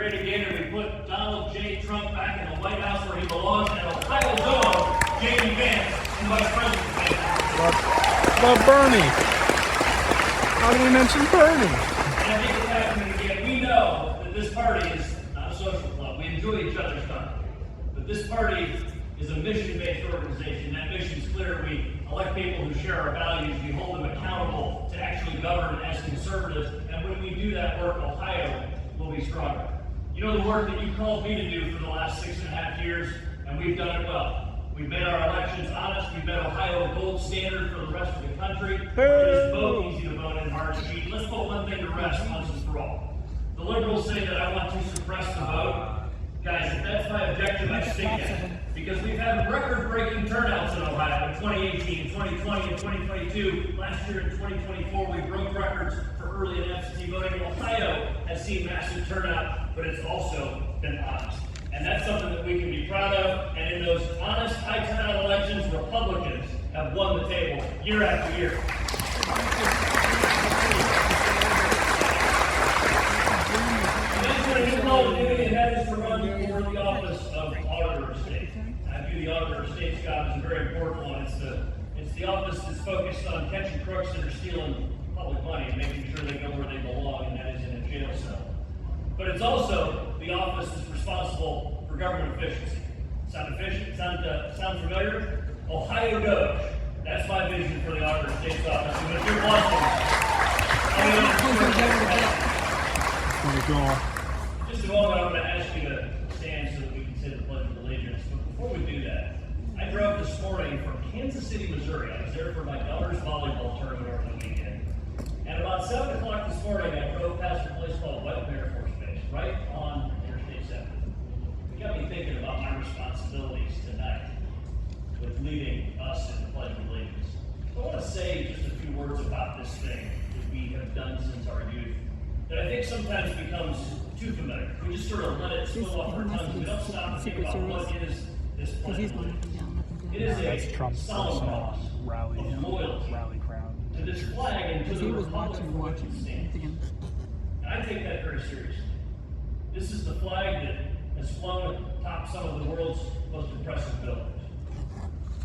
great again, and we put Donald J. Trump back in the White House where he belongs, and Ohio dog, Jamie Vance, in Vice President. But Bernie. How did we mention Bernie? And I think it's happening again. We know that this party is not a social club. We enjoy each other's company. But this party is a mission-based organization. That mission's clear. We elect people who share our values. We hold them accountable to actually govern as conservatives. And when we do that work, Ohio will be stronger. You know the work that you called me to do for the last 6.5 years, and we've done it well. We've made our elections honest. We've made Ohio a gold standard for the rest of the country. It is vote, easy to vote, and hard to beat. Let's put one thing to rest once and for all. The liberals say that I want to suppress the vote. Guys, if that's my objective, I stick at it. Because we've had record-breaking turnouts in Ohio in 2018, 2020, and 2022. Last year in 2024, we broke records for early and absentee voting. Ohio has seen massive turnout, but it's also been honest. And that's something that we can be proud of. And in those honest, high-turnout elections, Republicans have won the table year after year. A new role and that is to run for the office of Auditor of State. I view the Auditor of State's job as a very important one. It's the office that's focused on catching crooks that are stealing public money and making sure they go where they belong, and that is in a jail cell. But it's also the office that's responsible for government efficiency. Sound efficient? Sound familiar? Ohio Doge. That's my vision for the Auditor of State's office. And if you're watching, just a moment, I'm going to ask you to stand so that we can say the Pledge of Allegiance. But before we do that, I drove this morning from Kansas City, Missouri. I was there for my daughter's volleyball tournament over the weekend. And about 7 o'clock this morning, I drove past a place called Whiteman Air Force Base, right on Interstate 7. It got me thinking about my responsibilities tonight with leading us in the Pledge of Allegiance. I want to say just a few words about this thing that we have done since our youth that I think sometimes becomes too familiar. We just sort of let it slip off our tongues. We don't stop and think about what is this Pledge of Allegiance. It is a solemn promise of loyalty to this flag and to the republic for which it stands. And I take that very seriously. This is the flag that has flown atop some of the world's most impressive buildings.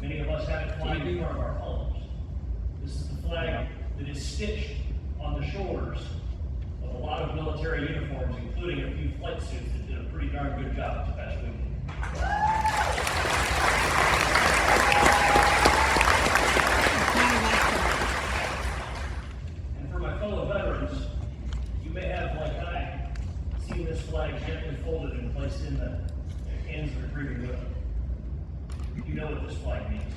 Many of us have it flying in front of our homes. This is the flag that is stitched on the shoulders of a lot of military uniforms, including a few flight suits that did a pretty darn good job this past weekend. And for my fellow veterans, you may have, like I, seen this flag gently folded and placed in the hands that are grieving with them. You know what this flag means.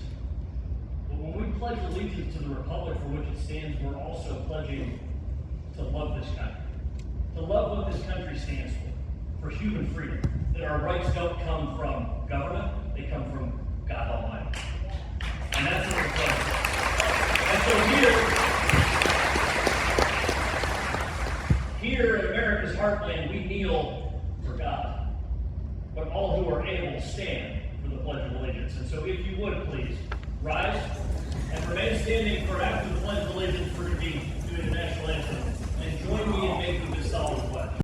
But when we pledge allegiance to the republic for which it stands, we're also pledging to love this country. To love what this country stands for human freedom. That our rights don't come from government, they come from God Almighty. And that's what we're pledging. And so here in America's heartland, we kneel for God. But all who are able stand for the Pledge of Allegiance. And so if you would, please, rise and remain standing for after the Pledge of Allegiance, we're going to be doing the national anthem. And join me in making this solemn pledge.